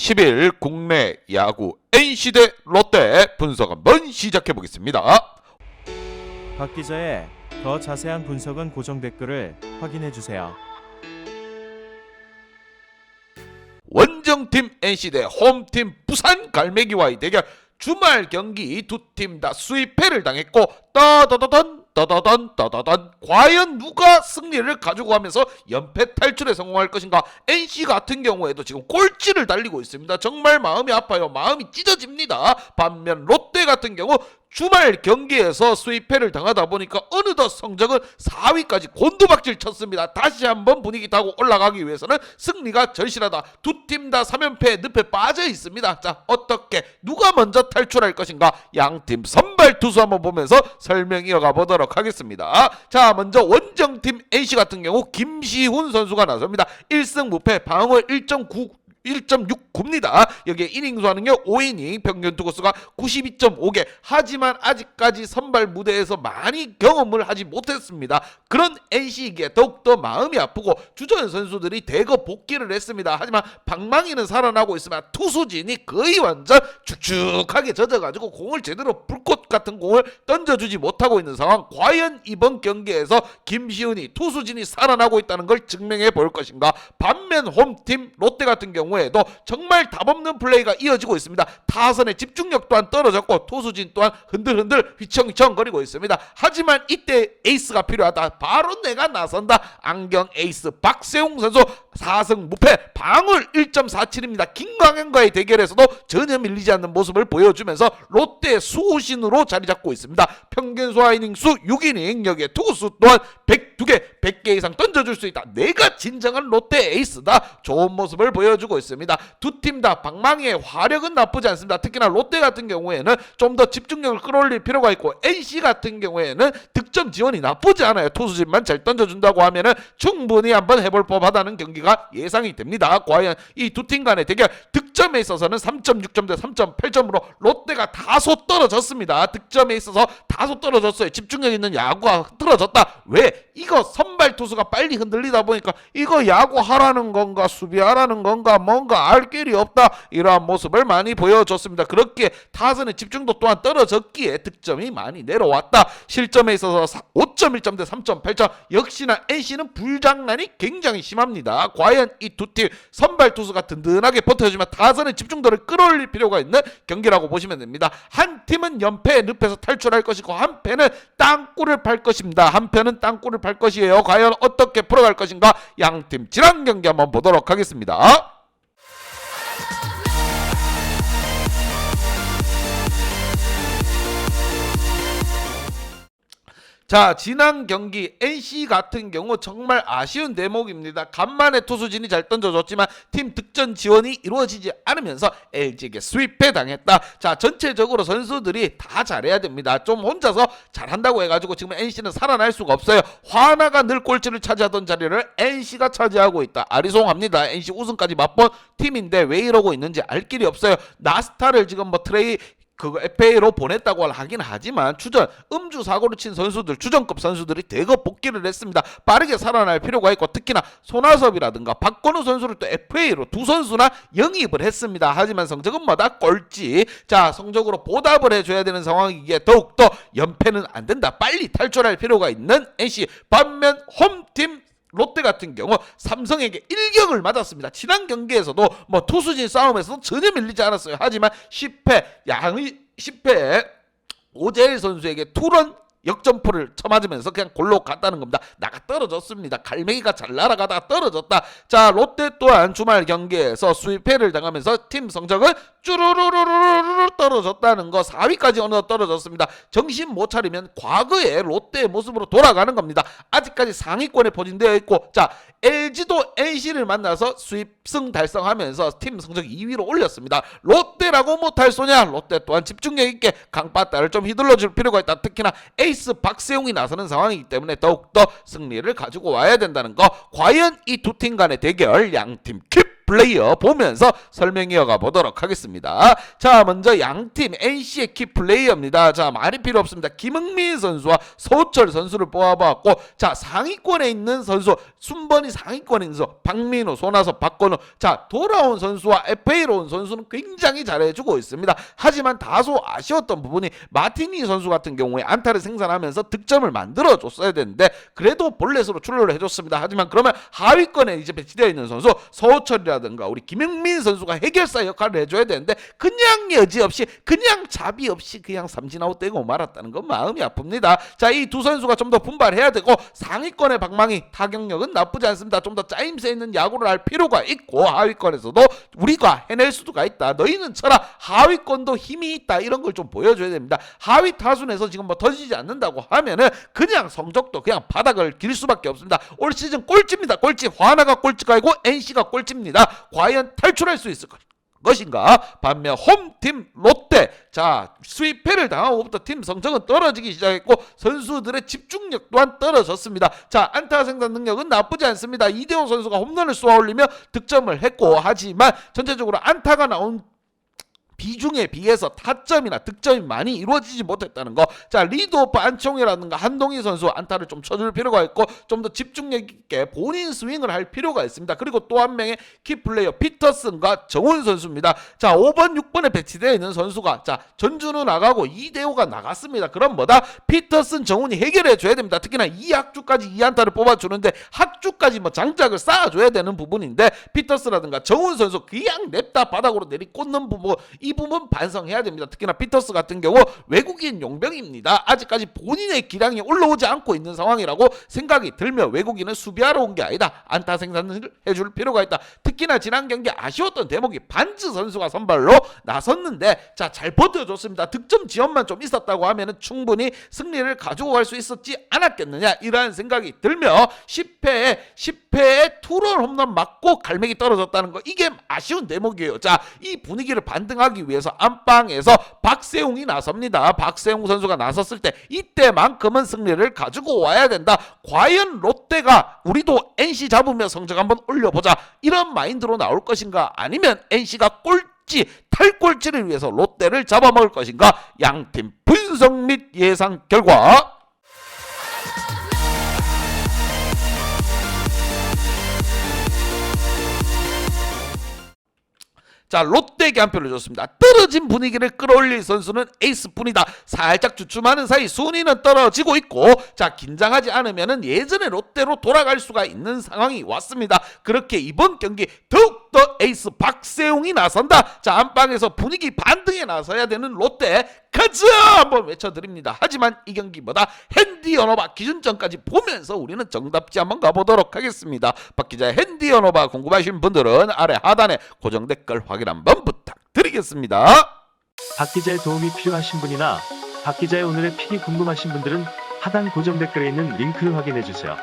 10일 국내 야구 NC 대 롯데 분석 한번 시작해 보겠습니다. 박 기자의 더 자세한 분석은 고정 댓글을 확인해 주세요. 원정팀 NC 대 홈팀 부산 갈매기와의 대결, 주말 경기 두 팀 다 수입패를 당했고 따다다단 과연 누가 승리를 가지고 가면서 연패 탈출에 성공할 것인가. NC 같은 경우에도 지금 꼴찌를 달리고 있습니다. 정말 마음이 아파요. 마음이 찢어집니다. 반면 롯데 같은 경우 주말 경기에서 수입패를 당하다 보니까 어느덧 성적은 4위까지 곤두박질 쳤습니다. 다시 한번 분위기 타고 올라가기 위해서는 승리가 절실하다. 두 팀 다 3연패 늪에 빠져 있습니다. 자, 어떻게 누가 먼저 탈출할 것인가. 양팀 선발 투수 한번 보면서 설명 이어가 보도록 하겠습니다. 자, 먼저 원정팀 NC 같은 경우 김시훈 선수가 나섭니다. 1승 무패, 방어 1.69입니다. 여기에 이닝 수하는요 5이닝, 평균 투구수가 92.5개. 하지만 아직까지 선발 무대에서 많이 경험을 하지 못했습니다. 그런 NC에게 더욱더 마음이 아프고 주전 선수들이 대거 복귀를 했습니다. 하지만 방망이는 살아나고 있으면 투수진이 거의 완전 축축하게 젖어가지고 공을 제대로 불꽃 같은 공을 던져주지 못하고 있는 상황. 과연 이번 경기에서 김시훈이 투수진이 살아나고 있다는 걸 증명해 볼 것인가. 반면 홈팀 롯데 같은 경우에도 정말 답없는 플레이가 이어지고 있습니다. 타선의 집중력 또한 떨어졌고 투수진 또한 흔들흔들 휘청휘청거리고 있습니다. 하지만 이때 에이스가 필요하다. 바로 내가 나선다. 안경 에이스 박세웅 선수 4승 무패, 방울 1.47입니다. 김광현과의 대결에서도 전혀 밀리지 않는 모습을 보여주면서 롯데 수호신으로 자리 잡고 있습니다. 평균 소화 이닝 수 6이닝, 여기에 투구수 또한 102개, 100개 이상 던져줄 수 있다. 내가 진정한 롯데 에이스다. 좋은 모습을 보여주고 있습니다. 두 팀 다 방망이의 화력은 나쁘지 않습니다. 특히나 롯데 같은 경우에는 좀 더 집중력을 끌어올릴 필요가 있고 NC 같은 경우에는 득점 지원이 나쁘지 않아요. 투수진만 잘 던져준다고 하면은 충분히 한번 해볼 법하다는 경기가 예상이 됩니다. 과연 이 두 팀 간의 대결, 득점에 있어서는 3.6점 대 3.8점으로 롯데가 다소 떨어졌습니다. 득점에 있어서 다소 떨어졌어요. 집중력 있는 야구가 흐트러졌다. 왜? 이거 선발 투수가 빨리 흔들리다 보니까 이거 야구 하라는 건가 수비하라는 건가 뭔가 알 길이 없다. 이러한 모습을 많이 보여줬습니다. 그렇게 타선의 집중도 또한 떨어졌기에 득점이 많이 내려왔다. 실점에 있어서 5.1점 대 3.8점. 역시나 NC는 불장난이 굉장히 심합니다. 과연 이 두 팀 선발 투수가 든든하게 버텨주면 타선의 집중도를 끌어올릴 필요가 있는 경기라고 보시면 됩니다. 한 팀은 연패의 늪에서 탈출할 것이고 한편은 땅굴을 팔 것입니다. 한편은 땅굴을 팔 것이에요. 과연 어떻게 풀어갈 것인가. 양팀 지난 경기 한번 보도록 하겠습니다. 자, 지난 경기 NC 같은 경우 정말 아쉬운 대목입니다. 간만에 투수진이 잘 던져줬지만 팀 득점 지원이 이루어지지 않으면서 LG에게 스윕패 당했다. 자, 전체적으로 선수들이 다 잘해야 됩니다. 좀 혼자서 잘한다고 해가지고 지금 NC는 살아날 수가 없어요. 화나가 늘 꼴찌를 차지하던 자리를 NC가 차지하고 있다. 아리송합니다. NC 우승까지 맛본 팀인데 왜 이러고 있는지 알 길이 없어요. 나스타를 지금 그거 FA로 보냈다고 하긴 하지만 음주 사고를 친 선수들, 주전급 선수들이 대거 복귀를 했습니다. 빠르게 살아날 필요가 있고 특히나 손아섭이라든가 박건우 선수를 또 FA로 두 선수나 영입을 했습니다. 하지만 성적은 뭐다? 꼴찌. 자, 성적으로 보답을 해줘야 되는 상황이기에 더욱더 연패는 안 된다. 빨리 탈출할 필요가 있는 NC. 반면 홈팀 롯데 같은 경우 삼성에게 1격을 맞았습니다. 지난 경기에서도 투수진 싸움에서도 전혀 밀리지 않았어요. 하지만 10패 오재일 선수에게 투런 역점포를 쳐맞으면서 그냥 골로 갔다는 겁니다. 나가 떨어졌습니다. 갈매기가 잘 날아가다가 떨어졌다. 자, 롯데 또한 주말 경기에서 수입패를 당하면서 팀 성적은 쭈루루루루루 떨어졌다는 거. 4위까지 어느덧 떨어졌습니다. 정신 못 차리면 과거의 롯데의 모습으로 돌아가는 겁니다. 아직까지 상위권에 포진되어 있고, 자, LG도 NC를 만나서 수입승 달성하면서 팀 성적 2위로 올렸습니다. 롯데라고 못할 소냐. 롯데 또한 집중력 있게 강바다를 좀 휘둘러줄 필요가 있다. 특히나 에이스 박세웅이 나서는 상황이기 때문에 더욱더 승리를 가지고 와야 된다는 거. 과연 이 두 팀 간의 대결, 양팀 킵 키플레이어 보면서 설명 이어가 보도록 하겠습니다. 자, 먼저 양팀 NC의 키플레이어입니다. 자, 말이 필요 없습니다. 김흥민 선수와 소철 선수를 뽑아봤고, 자, 상위권에 있는 선수, 순번이 상위권에 있는 선수, 박민호, 손아섭, 박건우. 자, 돌아온 선수와 FA로 온 선수는 굉장히 잘해주고 있습니다. 하지만 다소 아쉬웠던 부분이 마티니 선수 같은 경우에 안타를 생산하면서 득점을 만들어줬어야 되는데, 그래도 볼넷으로 출루를 해줬습니다. 하지만 그러면 하위권에 이제 배치되어 있는 선수 서호철이라든가 우리 김영민 선수가 해결사 역할을 해줘야 되는데, 그냥 여지없이, 그냥 자비 없이 그냥 삼진아웃 떼고 말았다는 건 마음이 아픕니다. 자, 이 두 선수가 좀 더 분발해야 되고, 상위권의 방망이 타격력은 나쁘지 않습니다. 좀 더 짜임새 있는 야구를 할 필요가 있고, 하위권에서도 우리가 해낼 수가 있다, 너희는 쳐라, 하위권도 힘이 있다, 이런 걸 좀 보여줘야 됩니다. 하위 타순에서 지금 뭐 터지지 않는다고 하면은 그냥 성적도 그냥 바닥을 길 수밖에 없습니다. 올 시즌 꼴찌입니다. 꼴찌. 화나가 꼴찌가 아니고 NC가 꼴찌입니다. 과연 탈출할 수 있을 것인가? 반면 홈팀 롯데, 자, 수입패를 당하고부터 팀 성적은 떨어지기 시작했고, 선수들의 집중력 또한 떨어졌습니다. 자, 안타 생산 능력은 나쁘지 않습니다. 이대호 선수가 홈런을 쏘아 올리며 득점을 했고, 하지만 전체적으로 안타가 나온 비중에 비해서 타점이나 득점이 많이 이루어지지 못했다는 거. 자, 리드오프 안총이라든가 한동희 선수 안타를 좀 쳐줄 필요가 있고, 좀 더 집중력 있게 본인 스윙을 할 필요가 있습니다. 그리고 또 한 명의 키플레이어 피터슨과 정훈 선수입니다. 자, 5번 6번에 배치되어 있는 선수가, 자, 전준우 나가고 이대호가 나갔습니다. 그럼 뭐다? 피터슨, 정훈이 해결해 줘야 됩니다. 특히나 이학주까지 2안타를 뽑아주는데 학주까지 뭐 장작을 쌓아줘야 되는 부분인데, 피터스라든가 정훈 선수 그냥 냅다 바닥으로 내리꽂는 부분, 이 부분 반성해야 됩니다. 특히나 피터스 같은 경우 외국인 용병입니다. 아직까지 본인의 기량이 올라오지 않고 있는 상황이라고 생각이 들며, 외국인은 수비하러 온 게 아니다, 안타 생산을 해줄 필요가 있다. 특히나 지난 경기 아쉬웠던 대목이 반즈 선수가 선발로 나섰는데, 자, 잘 버텨줬습니다. 득점 지원만 좀 있었다고 하면은 충분히 승리를 가지고 갈 수 있었지 않았겠느냐, 이러한 생각이 들며, 10회에 투런 홈런 맞고 갈매기 떨어졌다는 거, 이게 아쉬운 대목이에요. 자, 이 분위기를 반등하기 위해서 안방에서 박세웅이 나섭니다. 박세웅 선수가 나섰을 때 이때만큼은 승리를 가지고 와야 된다. 과연 롯데가 우리도 NC 잡으며 성적 한번 올려보자, 이런 마인드로 나올 것인가, 아니면 NC가 꼴찌 탈꼴찌를 위해서 롯데를 잡아먹을 것인가. 양팀 분석 및 예상 결과. 자, 롯데에게 한 표를 줬습니다. 떨어진 분위기를 끌어올릴 선수는 에이스뿐이다. 살짝 주춤하는 사이 순위는 떨어지고 있고, 자, 긴장하지 않으면 예전의 롯데로 돌아갈 수가 있는 상황이 왔습니다. 그렇게 이번 경기 더욱더 에이스 박세웅이 나선다. 자, 안방에서 분위기 반등에 나서야 되는 롯데, 가자! 한번 외쳐드립니다. 하지만 이 경기보다 핸디 언어바 기준점까지 보면서 우리는 정답지 한번 가보도록 하겠습니다. 박 기자의 핸디 언어바 궁금하신 분들은 아래 하단에 고정 댓글 확인 한번 부탁드리겠습니다. 박 기자의 도움이 필요하신 분이나 박 기자의 오늘의 픽이 궁금하신 분들은 하단 고정 댓글에 있는 링크를 확인해 주세요.